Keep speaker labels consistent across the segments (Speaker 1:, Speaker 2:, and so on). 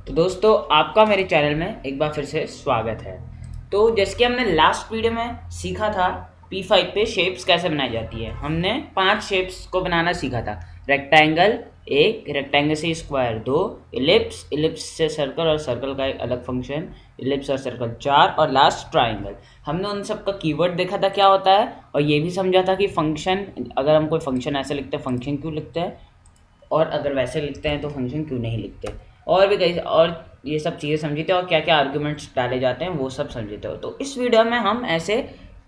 Speaker 1: तो दोस्तों आपका मेरे चैनल में एक बार फिर से स्वागत है। तो जैसे कि हमने लास्ट वीडियो में सीखा था P5 पे शेप्स कैसे बनाई जाती है। हमने 5 शेप्स को बनाना सीखा था। रेक्टेंगल एक, रेक्टेंगल से स्क्वायर दो, इलिप्स, इलिप्स से सर्कल और सर्कल का एक अलग फंक्शन, इलिप्स और सर्कल 4 और लास्ट ट्राइंगल। हमने उन सब का कीवर्ड देखा था क्या होता है और ये भी समझा था कि फंक्शन, अगर हम कोई फंक्शन ऐसे लिखते हैं फंक्शन क्यों लिखते हैं और अगर वैसे लिखते हैं तो फंक्शन क्यों नहीं लिखते, और भी कई और ये सब चीज़ें समझी थे और क्या क्या आर्गूमेंट्स डाले जाते हैं वो सब समझे थे। तो इस वीडियो में हम ऐसे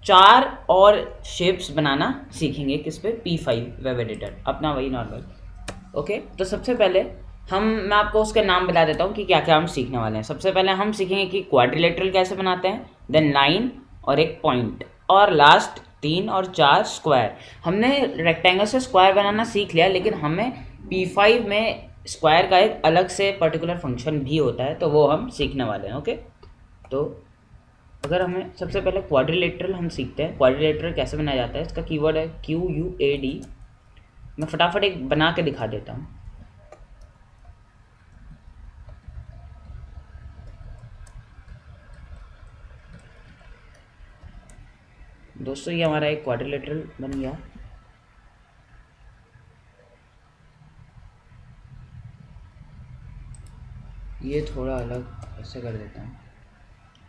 Speaker 1: 4 और शेप्स बनाना सीखेंगे किस पे, P5 वेब एडिटर, अपना वही नॉर्मल। ओके, तो सबसे पहले मैं आपको उसके नाम बता देता हूँ कि क्या क्या हम सीखने वाले हैं। सबसे पहले हम सीखेंगे कि क्वाड्रिलेटरल कैसे बनाते हैं, देन लाइन और एक पॉइंट, और लास्ट 3 और 4 स्क्वायर। हमने रेक्टेंगल से स्क्वायर बनाना सीख लिया, लेकिन हमें P5 में स्क्वायर का एक अलग से पर्टिकुलर फंक्शन भी होता है, तो वो हम सीखने वाले हैं। ओके, तो अगर हमें सबसे पहले क्वाड्रिलेटरल हम सीखते हैं। क्वाड्रिलेटरल कैसे बनाया जाता है, इसका कीवर्ड है QUAD। मैं फटाफट एक बना के दिखा देता हूँ। दोस्तों ये हमारा एक क्वाड्रिलेटरल बन गया। ये थोड़ा अलग ऐसे कर देता हूँ।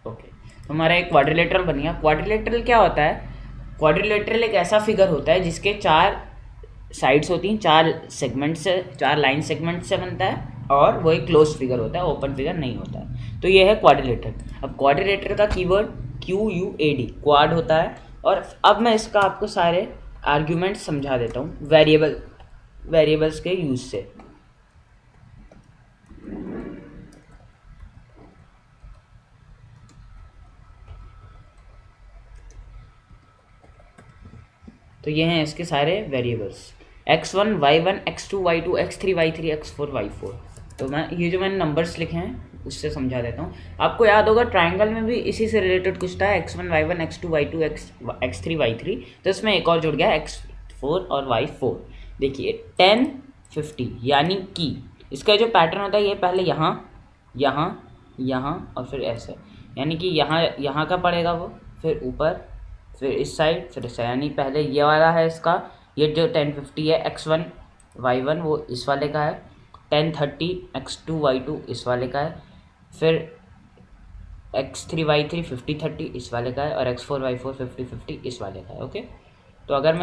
Speaker 1: ओके, तो हमारा एक क्वाड्रिलेटरल बन गया। क्वाड्रिलेटरल क्या होता है? क्वाड्रिलेटरल एक ऐसा फिगर होता है जिसके 4 साइड्स होती हैं, 4 सेगमेंट से, 4 लाइन सेगमेंट से बनता है, और वो एक क्लोज फिगर होता है, ओपन फिगर नहीं होता है। तो ये है क्वाड्रिलेटरल। अब क्वाड्रिलेटरल का कीवर्ड QUAD, क्वाड होता है। और अब मैं इसका आपको सारे आर्ग्यूमेंट्स समझा देता हूँ वेरिएबल्स के यूज से। तो ये हैं इसके सारे variables, x1 y1 x2 y2 x3 y3 x4 y4। तो मैं ये जो मैंने नंबर्स लिखे हैं उससे समझा देता हूँ। आपको याद होगा ट्राइंगल में भी इसी से रिलेटेड कुछ था, x1 y1 x2 y2 x3 y3। तो इसमें एक और जुड़ गया x4 और y4। देखिए 10 50, यानी कि इसका जो पैटर्न होता है ये पहले यहाँ यहाँ यहाँ और फिर ऐसे, यानी कि यहाँ का पड़ेगा वो, फिर ऊपर, फिर इस साइड, फिर इस साइड। यानी पहले ये वाला है इसका, ये जो 1050 है x1 y1 वो इस वाले का है, 1030 x2 y2 इस वाले का है, फिर x3 y3 5030 इस वाले का है, और x4 y4 5050 इस वाले का है। ओके, तो अगर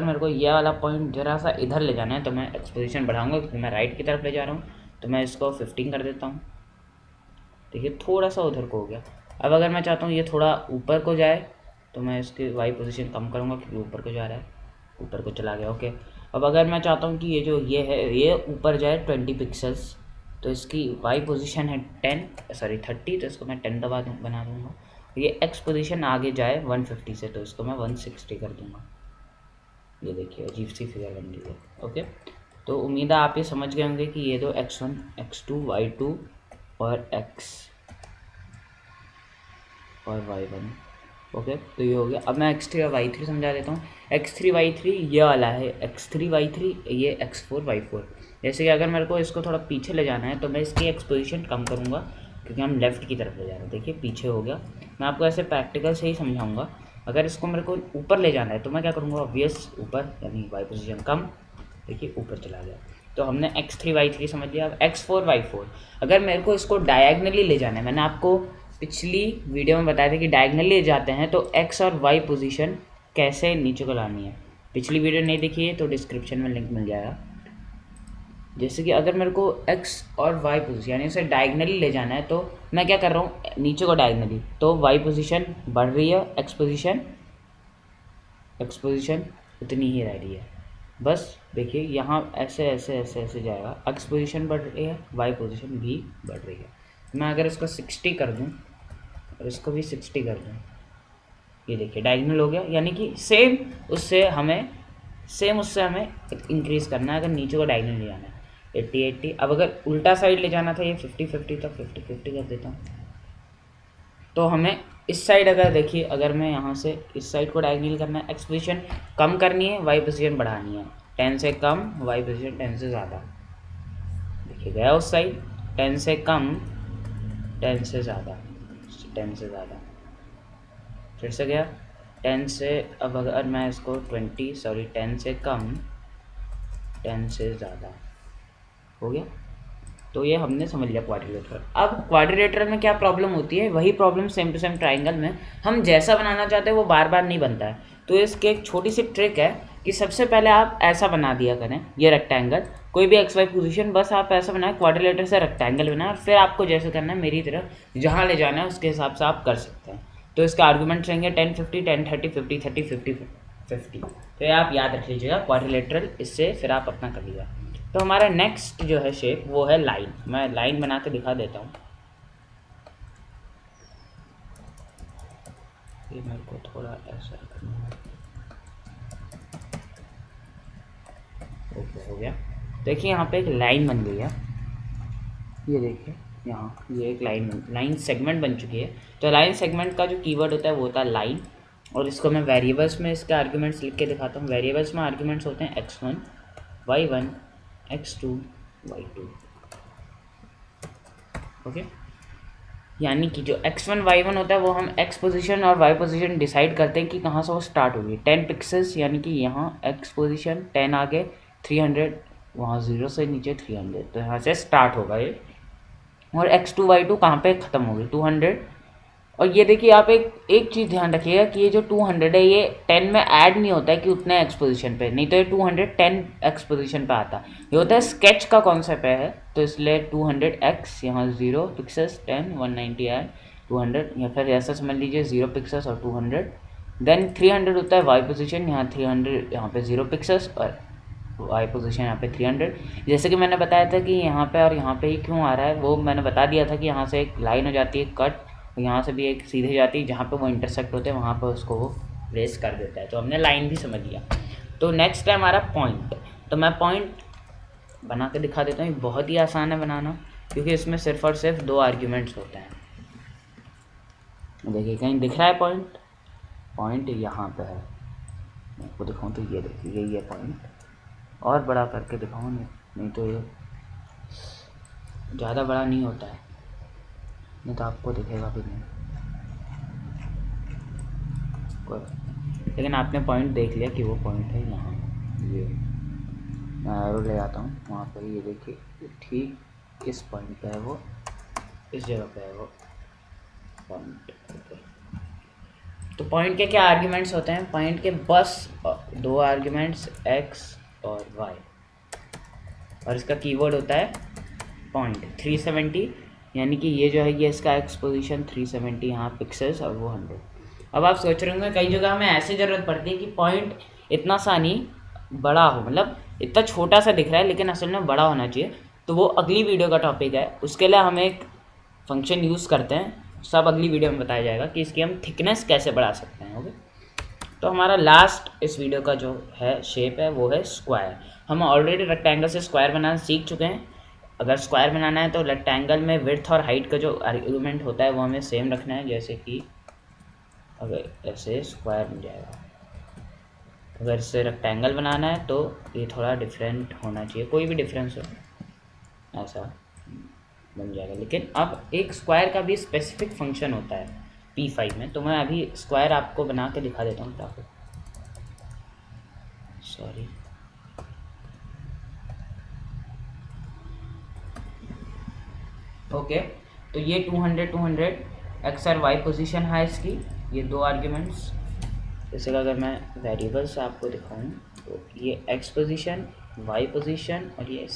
Speaker 1: मेरे को ये वाला पॉइंट ज़रा सा इधर ले जाना है तो मैं एक्सपोजिशन बढ़ाऊंगा, क्योंकि मैं राइट की तरफ ले जा रहा हूँ। तो मैं इसको 15 कर देता हूँ। देखिए थोड़ा सा उधर को हो गया। अब अगर मैं चाहता हूँ ये थोड़ा ऊपर को जाए तो मैं इसकी वाई पोजीशन कम करूँगा, क्योंकि ऊपर को जा रहा है, ऊपर को चला गया। ओके, अब अगर मैं चाहता हूँ कि ये है ये ऊपर जाए 20 पिक्सल्स, तो इसकी वाई पोजीशन है 30, तो इसको मैं 10 बना दूँगा। ये एक्स पोजीशन आगे जाए 150 से, तो इसको मैं 160 कर दूँगा। ये देखिए अजीब सी फिगर बन रही है। ओके, तो उम्मीद है आप ये समझ गए होंगे कि ये दो x1 x2 y2 और x और y1। ओके, तो ये हो गया। अब मैं x3 और y3 समझा देता हूँ। x3 y3 ये वाला है, x3 y3 ये x4 y4। जैसे कि अगर मेरे को इसको थोड़ा पीछे ले जाना है तो मैं इसकी एक्सपोजिशन कम करूँगा, क्योंकि हम लेफ़्ट की तरफ ले जा रहे हैं। देखिए पीछे हो गया। मैं आपको ऐसे प्रैक्टिकल से ही समझाऊँगा। अगर इसको मेरे को ऊपर ले जाना है तो मैं क्या करूँगा, ऑब्वियस ऊपर, यानी वाई पोजीशन कम। देखिए ऊपर चला गया। तो हमने x3 y3 समझ लिया। अब x4 y4, अगर मेरे को इसको डायगनली ले जाना है, मैंने आपको पिछली वीडियो में बताया था कि डायगनली ले जाते हैं तो x और y पोजीशन कैसे नीचे को लानी है। पिछली वीडियो नहीं देखी है तो डिस्क्रिप्शन में लिंक मिल जाएगा। जैसे कि अगर मेरे को x और y पोजीशन, यानी उसे डायगनली ले जाना है, तो मैं क्या कर रहा हूँ, नीचे को डायगनली, तो y पोजीशन बढ़ रही है, x पोजीशन उतनी ही रह रही है। बस देखिए यहाँ ऐसे ऐसे ऐसे ऐसे जाएगा, x पोजीशन बढ़ रही है, y पोजीशन भी बढ़ रही है। मैं अगर इसको 60 कर दूँ और इसको भी 60 कर दूँ, ये देखिए डायगनल हो गया। यानी कि सेम उससे हमें इंक्रीज़ करना है अगर नीचे को डायगनल ले जाना है। 80 अब अगर उल्टा साइड ले जाना था, ये 50 तो 50 कर देता हूँ। तो हमें इस साइड, अगर देखिए अगर मैं यहाँ से इस साइड को डायगनल करना है, एक्स पोजीशन कम करनी है, वाई पोजीशन बढ़ानी है। 10 से कम, वाई पोजीशन 10 से ज़्यादा। देखिए गया उस साइड। 10 से कम, 10 से ज़्यादा, 10 से ज़्यादा, फिर से गया 10 से, अब अगर मैं इसको 10 से कम, 10 से ज़्यादा हो गया। तो ये हमने समझ लिया क्वाड्रिलेटरल। अब क्वाड्रिलेटरल में क्या प्रॉब्लम होती है, वही problem same to same triangle में, हम जैसा बनाना चाहते हैं वो बार बार नहीं बनता है। तो इसके एक छोटी सी ट्रिक है कि सबसे पहले आप ऐसा बना दिया करें, ये रेक्टेंगल, कोई भी XY पोजीशन, बस आप ऐसा बनाएं क्वाड्रिलेटरल से रेक्टेंगल बनाएं, और फिर आपको जैसे करना है मेरी तरह जहाँ ले जाना है उसके हिसाब से आप कर सकते हैं। तो इसके आर्गूमेंट्स रहेंगे 10 50 10 30 50 30 50 50। तो ये आप याद रख लीजिएगा क्वाड्रिलेटरल, इससे फिर आप अपना कर लीजिएगा। तो हमारा नेक्स्ट जो है शेप वो है लाइन। मैं लाइन बना के दिखा देता हूँ। ये मेरे को थोड़ा ऐसा करना है। ओके, हो गया। देखिए यहाँ पे एक लाइन बन गई है, ये देखिए यहाँ, ये एक लाइन सेगमेंट बन चुकी है। तो लाइन सेगमेंट का जो कीवर्ड होता है वो होता है लाइन, और इसको मैं वेरिएबल्स में इसके आर्ग्यूमेंट्स लिख के दिखाता हूँ। वेरिएबल्स में आर्ग्यूमेंट्स होते हैं x1 y1 x2 y2। Okay, यानी कि जो x1 y1 होता है वो हम x पोजीशन और y पोजीशन डिसाइड करते हैं कि कहाँ से वो स्टार्ट होगी। 10 पिक्सेल्स, यानी कि यहाँ x पोजीशन 10 आगे 300, वहाँ 0 से नीचे 300, तो यहाँ से स्टार्ट होगा ये। और x2 y2 कहाँ पे ख़त्म होगी, 200। और ये देखिए आप एक चीज़ ध्यान रखिएगा कि ये जो 200 है ये 10 में ऐड नहीं होता है कि उतने एक्स पोजीशन पे, नहीं तो ये 210 एक्स पोजीशन पे आता है। ये होता है स्केच का कॉन्सेप्ट है, तो इसलिए 200x, यहाँ 0 पिक्सेल्स 10 190 ऐड 200, या फिर ऐसा समझ लीजिए 0 पिक्सेल्स और 200। देन 300 होता है वाई पोजीशन, यहाँ 300, यहाँ पे 0 पिक्सेल्स और वाई पोजीशन यहाँ पे 300। जैसे कि मैंने बताया था कि यहाँ पे और यहाँ पे ही क्यों आ रहा है, वो मैंने बता दिया था कि यहाँ से एक लाइन हो जाती है कट, यहाँ से भी एक सीधे जाती है, जहाँ पे वो इंटरसेक्ट होते हैं वहाँ पे उसको वो प्लेस कर देता है। तो हमने लाइन भी समझ लिया। तो नेक्स्ट है हमारा पॉइंट। तो मैं पॉइंट बना के दिखा देता हूँ। बहुत ही आसान है बनाना, क्योंकि इसमें सिर्फ और सिर्फ 2 आर्ग्यूमेंट्स होते हैं। देखिए कहीं दिख रहा है पॉइंट, पॉइंट यहाँ पे है। मैं आपको दिखाऊँ तो ये देखिए यही है पॉइंट, और बड़ा करके दिखाऊँ नहीं तो ये ज़्यादा बड़ा नहीं होता है, नहीं तो आपको दिखेगा भी नहीं। लेकिन आपने पॉइंट देख लिया कि वो पॉइंट है यहाँ, ये मैं एरो ले आता हूँ वहाँ पर। ये देखिए ठीक इस पॉइंट पे है वो, इस जगह पे है वो पॉइंट। तो पॉइंट के क्या आर्ग्यूमेंट्स होते हैं, पॉइंट के बस 2 आर्ग्यूमेंट्स x और y, और इसका कीवर्ड होता है पॉइंट 370, यानी कि ये जो है ये इसका x पोजीशन 370, यहाँ पिक्सेल्स और वो 100। अब आप सोच रहे होंगे कई जगह हमें ऐसे ज़रूरत पड़ती है कि पॉइंट इतना सा नहीं बड़ा हो, मतलब इतना छोटा सा दिख रहा है लेकिन असल में बड़ा होना चाहिए। तो वो अगली वीडियो का टॉपिक है, उसके लिए हम एक फंक्शन यूज़ करते हैं, सब अगली वीडियो में बताया जाएगा कि इसकी हम थिकनेस कैसे बढ़ा सकते हैं। ओके, तो हमारा लास्ट इस वीडियो का जो है शेप है वो है स्क्वायर। हम ऑलरेडी रेक्टेंगल से स्क्वायर बनाना सीख चुके हैं। अगर स्क्वायर बनाना है तो रेक्टेंगल में विड्थ और हाइट का जो आर्ग्यूमेंट होता है वो हमें सेम रखना है। जैसे कि अगर ऐसे स्क्वायर बन जाएगा, अगर इससे रेक्टेंगल बनाना है तो ये थोड़ा डिफरेंट होना चाहिए, कोई भी डिफरेंस हो ऐसा बन जाएगा। लेकिन अब एक स्क्वायर का भी स्पेसिफिक फंक्शन होता है P5 में, तो मैं अभी स्क्वायर आपको बना के दिखा देता हूँ ताकि, सॉरी ओके। तो ये 200 एक्स और वाई पोजीशन है इसकी, ये 2 आर्ग्यूमेंट्स। जैसे कि अगर मैं वेरिएबल से आपको दिखाऊँ तो ये एक्स पोजीशन, वाई पोजीशन और ये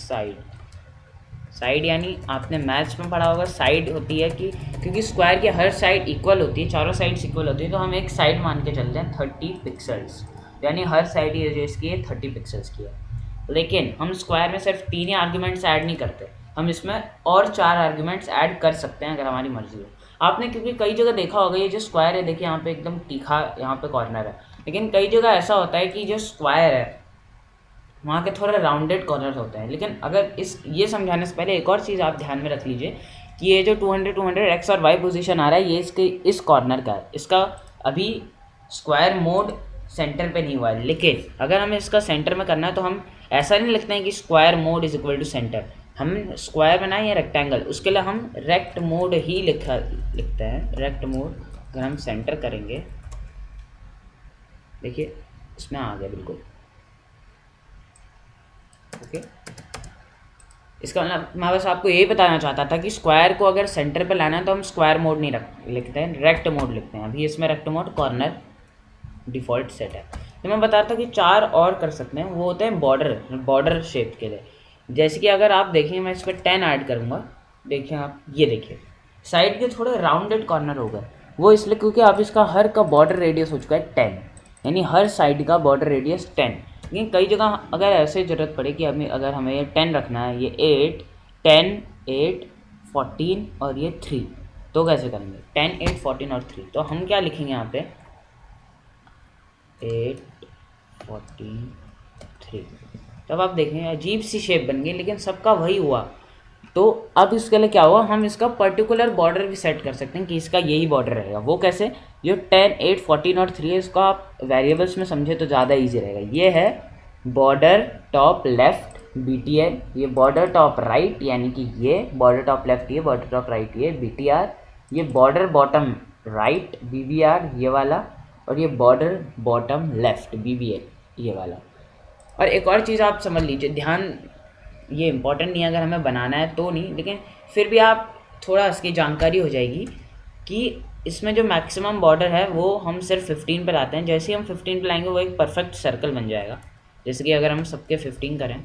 Speaker 1: साइड यानी आपने मैथ्स में पढ़ा होगा, साइड होती है कि क्योंकि स्क्वायर की हर साइड इक्वल होती है, चारों साइड्स इक्वल होती है, तो हम एक साइड मान के चलते हैं 30 पिक्सल्स, यानी हर साइड ये जो इसकी है 30 पिक्सल्स की है। लेकिन हम स्क्वायर में सिर्फ 3 ही आर्ग्यूमेंट्स ऐड नहीं करते, हम इसमें और 4 आर्ग्यूमेंट्स ऐड कर सकते हैं अगर हमारी मर्जी हो। आपने क्योंकि कई जगह देखा होगा ये जो स्क्वायर है, देखिए यहाँ पे एकदम तीखा यहाँ पे कॉर्नर है, लेकिन कई जगह ऐसा होता है कि जो स्क्वायर है वहाँ के थोड़े राउंडेड कॉर्नर्स होते हैं। लेकिन अगर ये समझाने से पहले एक और चीज़ आप ध्यान में रख लीजिए कि ये जो 200 एक्स और वाई पोजीशन आ रहा है ये इसके इस कॉर्नर का है, इसका अभी स्क्वायर मोड सेंटर पे नहीं हुआ है। लेकिन अगर हमें इसका सेंटर में करना है तो हम ऐसा नहीं लिखते हैं कि square mode is equal to centre, हम स्क्वायर बनाए या रेक्टेंगल, उसके लिए हम रेक्ट मोड ही लिखते हैं। रेक्ट मोड अगर हम सेंटर करेंगे, देखिए इसमें आ गया बिल्कुल। ओके, इसका मतलब मैं बस आपको यही बताना चाहता था कि स्क्वायर को अगर सेंटर पे लाना है तो हम स्क्वायर मोड नहीं लिखते हैं, रेक्ट मोड लिखते हैं। अभी इसमें rect mode corner default set है। तो मैं बता रहा था कि 4 और कर सकते हैं, वो होते हैं बॉर्डर शेप के लिए। जैसे कि अगर आप देखें, मैं इस पर 10 ऐड करूँगा, देखिए आप, ये देखिए साइड के थोड़े राउंडेड कॉर्नर हो गए। वो इसलिए क्योंकि आप इसका हर का बॉर्डर रेडियस हो चुका है 10, यानी हर साइड का बॉर्डर रेडियस 10। लेकिन कई जगह अगर ऐसे ज़रूरत पड़े कि अगर हमें ये 10 रखना है, ये 8, 10, 8, 14 और ये 3, तो कैसे करेंगे? 10, 8, 14 और 3। तो हम क्या लिखेंगे यहाँ पे? 8, 14, 3। तब आप देखेंगे अजीब सी शेप बन गई, लेकिन सबका वही हुआ। तो अब इसके लिए क्या हुआ, हम इसका पर्टिकुलर बॉर्डर भी सेट कर सकते हैं कि इसका यही बॉर्डर रहेगा। वो कैसे? जो 10, 8, 14 और 3 है, इसको आप वेरिएबल्स में समझे तो ज़्यादा ईजी रहेगा। ये है बॉर्डर टॉप लेफ्ट BTL, ये बॉर्डर टॉप राइट, यानी कि ये बॉर्डर टॉप लेफ्ट, ये बॉर्डर टॉप राइट, ये BTR, ये बॉर्डर बॉटम राइट BBR ये वाला, और ये बॉर्डर बॉटम लेफ्ट BBL ये वाला। और एक और चीज़ आप समझ लीजिए, ध्यान, ये इम्पोर्टेंट नहीं है, अगर हमें बनाना है तो नहीं, लेकिन फिर भी आप थोड़ा इसकी जानकारी हो जाएगी कि इसमें जो मैक्सिमम बॉर्डर है वो हम सिर्फ 15 पर लाते हैं। जैसे ही हम 15 पर लाएंगे वो एक परफेक्ट सर्कल बन जाएगा। जैसे कि अगर हम सबके 15 करें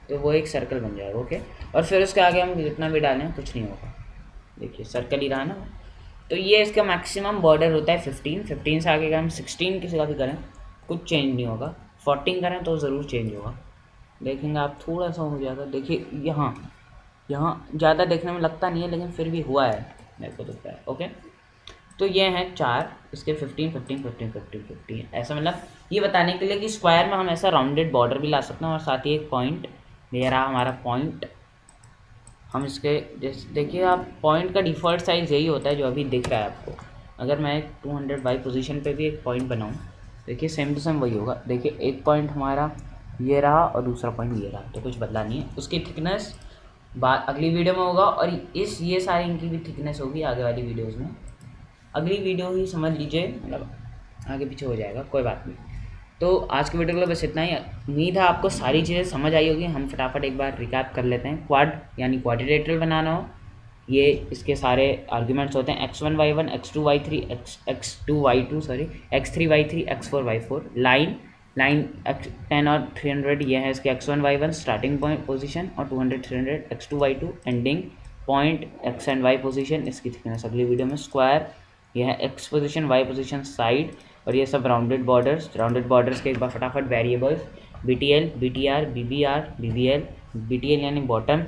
Speaker 1: तो वो एक सर्कल बन जाएगा। ओके, और फिर उसके आगे हम जितना भी डालें कुछ नहीं होगा। देखिए सर्कल ही रहा ना। तो ये इसका मैक्सिमम बॉर्डर होता है 15। 15 से आगे अगर हम 16 किसी का भी करें कुछ चेंज नहीं होगा, 14 करें तो ज़रूर चेंज होगा। देखेंगे आप थोड़ा सा हो जाएगा। देखिए यहाँ ज़्यादा देखने में लगता नहीं है, लेकिन फिर भी हुआ है, मेरे को लगता है। ओके, तो ये हैं 4, इसके 15, 15, 15, 15, 15। ऐसा मतलब ये बताने के लिए कि स्क्वायर में हम ऐसा राउंडेड बॉर्डर भी ला सकते हैं, और साथ ही एक पॉइंट, ये रहा हमारा पॉइंट। हम इसके जैसे देखिए, आप पॉइंट का डिफ़ॉल्ट साइज़ यही होता है जो अभी दिख रहा है आपको। अगर मैं 200 बाई पोजीशन पे भी एक पॉइंट बनाऊँ, देखिए सेम टू सेम वही होगा। देखिए एक पॉइंट हमारा ये रहा और दूसरा पॉइंट ये रहा, तो कुछ बदला नहीं है। उसकी थिकनेस अगली वीडियो में होगा, और ये सारी इनकी भी थिकनेस होगी आगे वाली वीडियोज़ में। अगली वीडियो ही समझ लीजिए, मतलब आगे पीछे हो जाएगा, कोई बात नहीं। तो आज के वीडियो के लिए बस इतना ही। उम्मीद है आपको सारी चीज़ें समझ आई होगी। हम फटाफट एक बार रिकैप कर लेते हैं। क्वाड यानी क्वाड्रिलेटरल बनाना हो, ये इसके सारे आर्ग्यूमेंट्स होते हैं x1 y1 x2 y3 x2 y2 sorry x3 y3 x4 y4। Line 10 और 300 ये है इसके x1 y1 starting point position, और 200 300 x2 y2 ending point x and y position. इसकी थिकनेस अगली वीडियो में। स्क्वायर यह है x position, y position, side, और ये सब राउंडेड बॉर्डर्स के एक बार फटाफट variables BTL BTR BBR BBL। BTL यानी bottom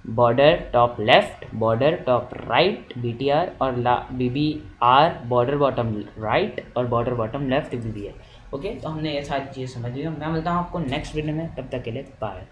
Speaker 1: border top left, border top right BTR, और BBR बॉर्डर बॉटम राइट, और border bottom left BBL। Okay, तो हमने ये सारी चीज़ें समझ ली। मैं मिलता हूँ आपको नेक्स्ट वीडियो में, तब तक के लिए बाय।